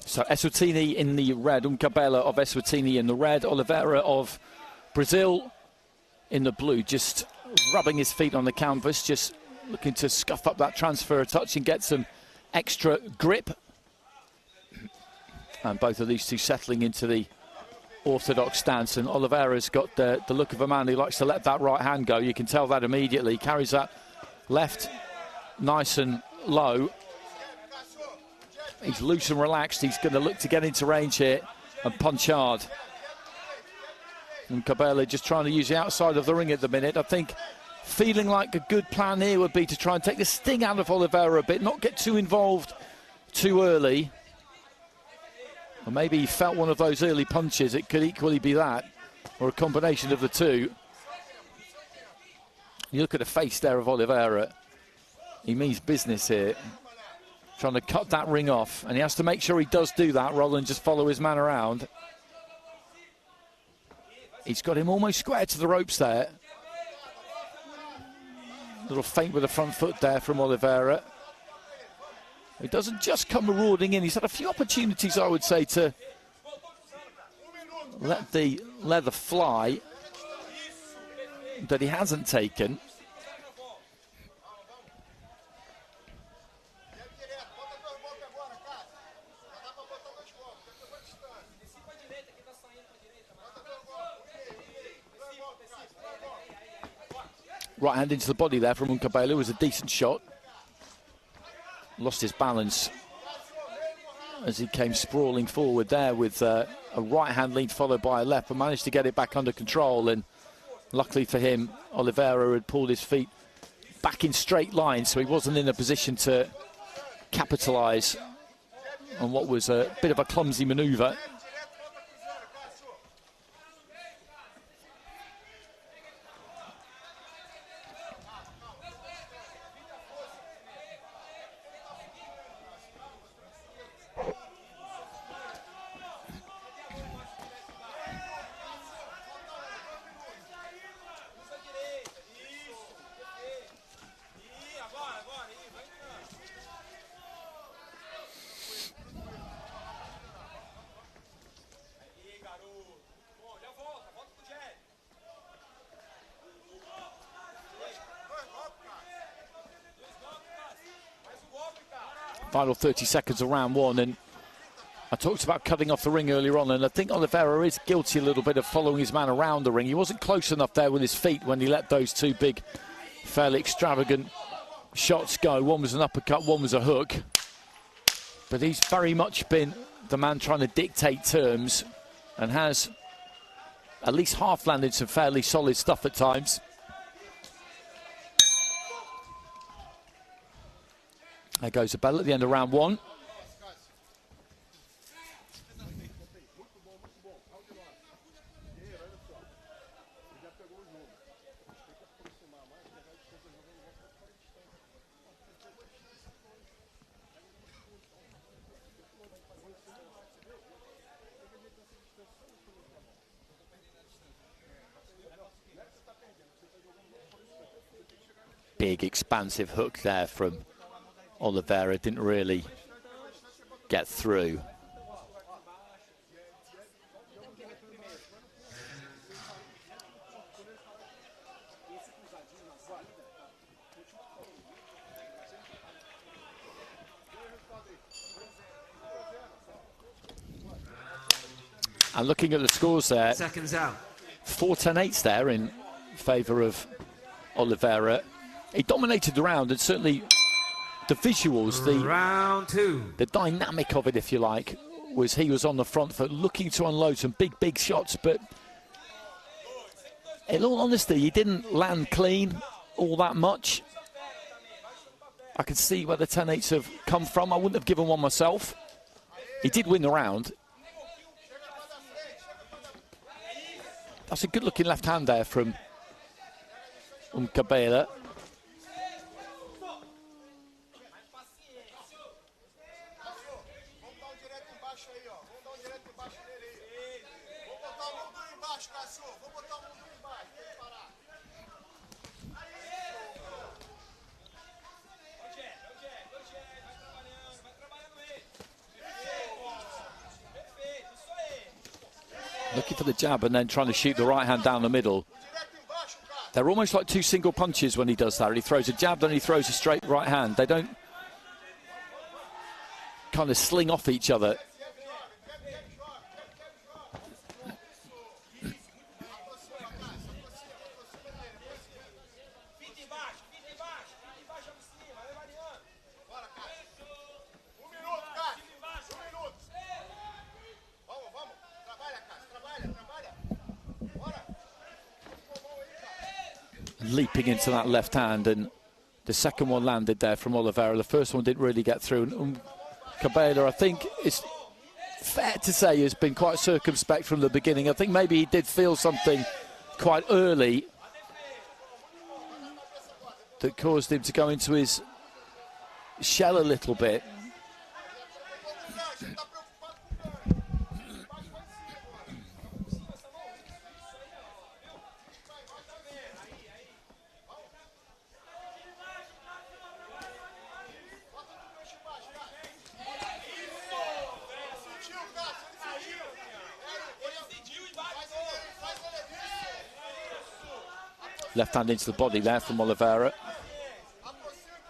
So Eswatini in the red, Mkhabela of Eswatini in the red, Oliveira of Brazil in the blue, just rubbing his feet on the canvas, just looking to scuff up that transfer a touch and get some extra grip. And both of these two settling into the orthodox stance, and Oliveira's got the look of a man who likes to let that right hand go. You can tell that immediately. Carries that left nice and low. He's loose and relaxed. He's going to look to get into range here and punch hard. And Mkhabela just trying to use the outside of the ring at the minute. I think feeling like a good plan here would be to try and take the sting out of Oliveira a bit, not get too involved too early. Or maybe he felt one of those early punches. It could equally be that, or a combination of the two. You look at the face there of Oliveira. He means business here, trying to cut that ring off, and he has to make sure he does do that rather than just follow his man around. He's got him almost square to the ropes there. Little feint with the front foot there from Oliveira. He doesn't just come marauding in. He's had a few opportunities, I would say, to let the leather fly that he hasn't taken. Right hand into the body there from Mkhabela was a decent shot. Lost his balance as he came sprawling forward there with a right hand lead followed by a left, but managed to get it back under control. And luckily for him, Oliveira had pulled his feet back in straight line, so he wasn't in a position to capitalise on what was a bit of a clumsy manoeuvre. Final 30 seconds of round one, and I talked about cutting off the ring earlier on, and I think Oliveira is guilty a little bit of following his man around the ring. He wasn't close enough there with his feet when he let those two big, fairly extravagant shots go. One was an uppercut, one was a hook. But he's very much been the man trying to dictate terms, and has at least half landed some fairly solid stuff at times. There goes the bell at the end of round one. Big, expansive hook there from Oliveira, didn't really get through. And looking at the scores there, seconds out. 4-10-8s there in favour of Oliveira. He dominated the round, and certainly the visuals, round two, the dynamic of it, if you like, was he was on the front foot looking to unload some big shots, but in all honesty, he didn't land clean all that much. I can see where the 10-8s have come from. I wouldn't have given one myself. He did win the round. That's a good looking left hand there from Mkhabela. Looking for the jab and then trying to shoot the right hand down the middle. They're almost like two single punches when he does that. He throws a jab, then he throws a straight right hand. They don't kind of sling off each other. Leaping into that left hand, and the second one landed there from Oliveira. The first one didn't really get through. And Mkhabela, I think it's fair to say, has been quite circumspect from the beginning. I think maybe he did feel something quite early that caused him to go into his shell a little bit. Left hand into the body there from Oliveira.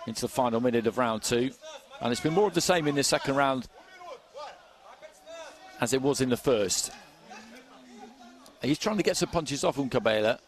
Into the final minute of round 2. And it's been more of the same in the second round as it was in the first. He's trying to get some punches off Mkhabela,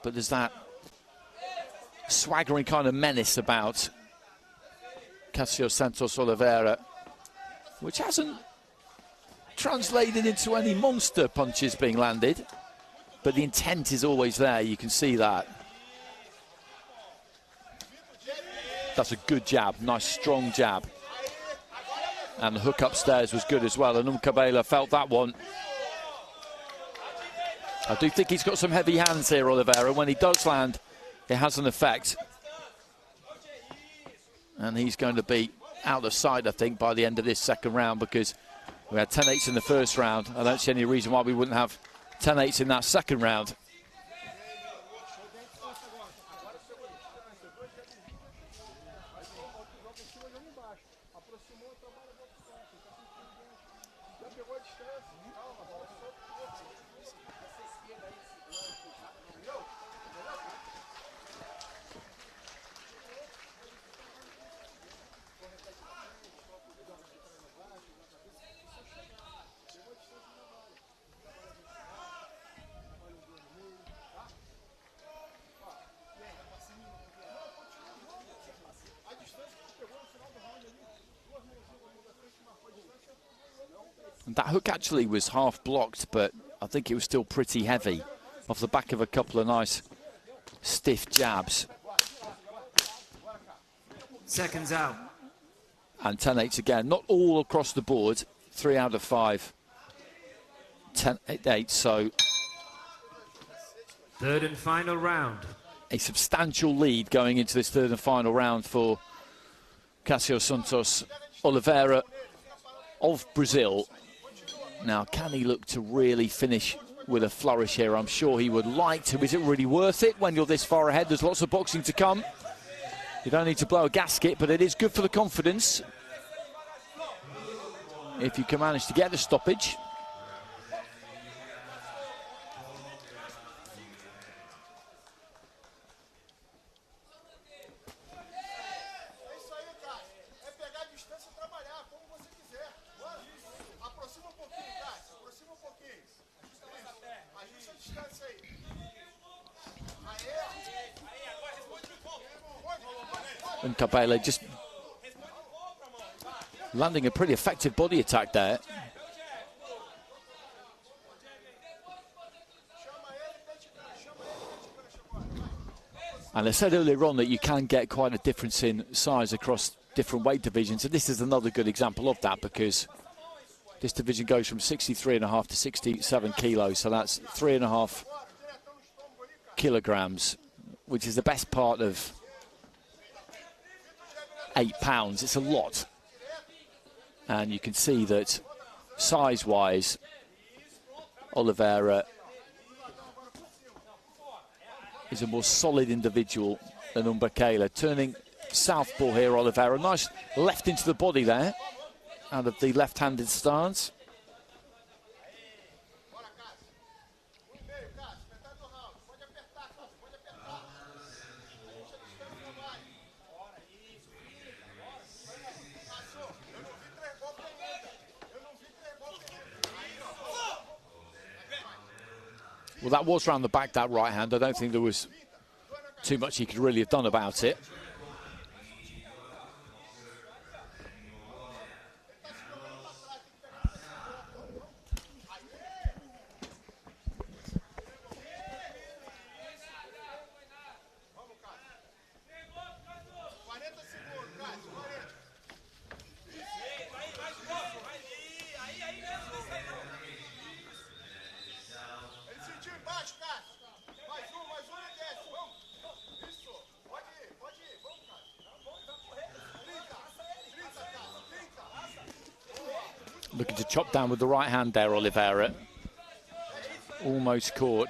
but there's that swaggering kind of menace about Cassio Santos Oliveira, which hasn't translated into any monster punches being landed. But the intent is always there, you can see that. That's a good jab, nice strong jab. And the hook upstairs was good as well, and Mkhabela felt that one. I do think he's got some heavy hands here, Oliveira. When he does land, it has an effect. And he's going to be out of sight, I think, by the end of this second round, because we had 10-8s in the first round. I don't see any reason why we wouldn't have 10-8s in that second round. And that hook actually was half blocked, but I think it was still pretty heavy off the back of a couple of nice stiff jabs. Seconds out. And 10-8s again, not all across the board. 3 out of 5. 10-8, so Third and final round. A substantial lead going into this third and final round for Cassio Santos Oliveira of Brazil. Now, can he look to really finish with a flourish here? I'm sure he would like to. Is it really worth it when you're this far ahead? There's lots of boxing to come. You don't need to blow a gasket, but it is good for the confidence if you can manage to get the stoppage. Mkhabela just landing a pretty effective body attack there. And I said earlier on that you can get quite a difference in size across different weight divisions, and this is another good example of that, because this division goes from 63.5 to 67 kilos, so that's 3.5 kilograms, which is the best part of 8 pounds. It's a lot. And you can see that size-wise, Oliveira is a more solid individual than Mkhabela. Turning southpaw here, Oliveira. Nice left into the body there, out of the left-handed stance. Well, that was round the back, that right hand. I don't think there was too much he could really have done about it. Looking to chop down with the right hand there, Oliveira. Almost caught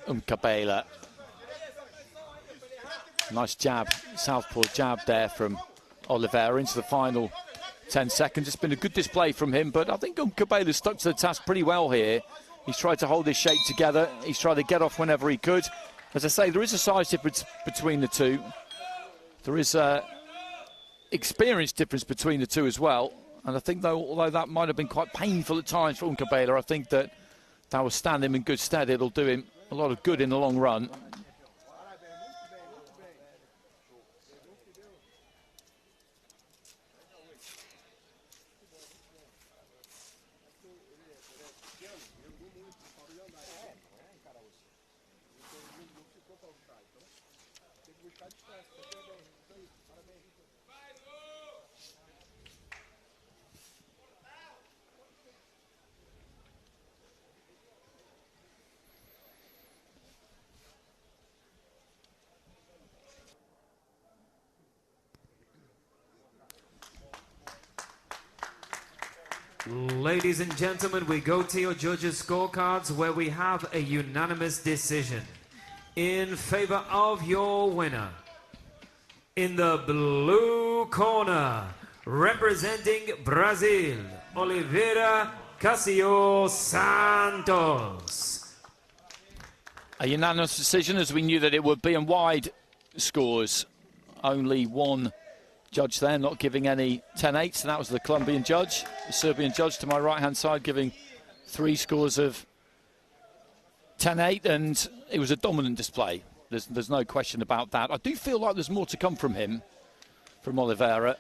Mkhabela. Nice jab, southpaw jab there from Oliveira into the final 10 seconds. It's been a good display from him, but I think Mkhabela stuck to the task pretty well here. He's tried to hold his shape together. He's tried to get off whenever he could. As I say, there is a size difference between the two. There is a experience difference between the two as well. And I think, though, although that might have been quite painful at times for Mkhabela, I think that will stand him in good stead. It'll do him a lot of good in the long run. Ladies and gentlemen, we go to your judges' scorecards where we have a unanimous decision in favor of your winner. In the blue corner, representing Brazil, Oliveira Cassio Santos. A unanimous decision, as we knew that it would be, and wide scores. Only one judge there not giving any 10-8s, and that was the Colombian judge. The Serbian judge to my right-hand side giving 3 scores of 10-8, and it was a dominant display. There's no question about that. I do feel like there's more to come from him, from Oliveira.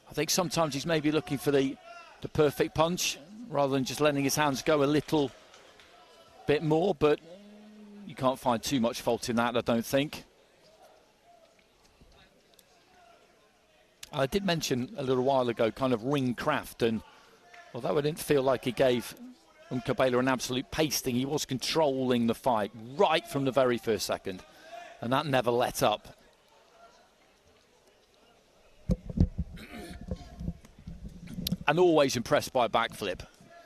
I think sometimes he's maybe looking for the perfect punch rather than just letting his hands go a little bit more, but you can't find too much fault in that, I don't think. I did mention a little while ago kind of ring craft, and although I didn't feel like he gave Mkhabela an absolute pasting, he was controlling the fight right from the very first second, and that never let up. And always impressed by a backflip.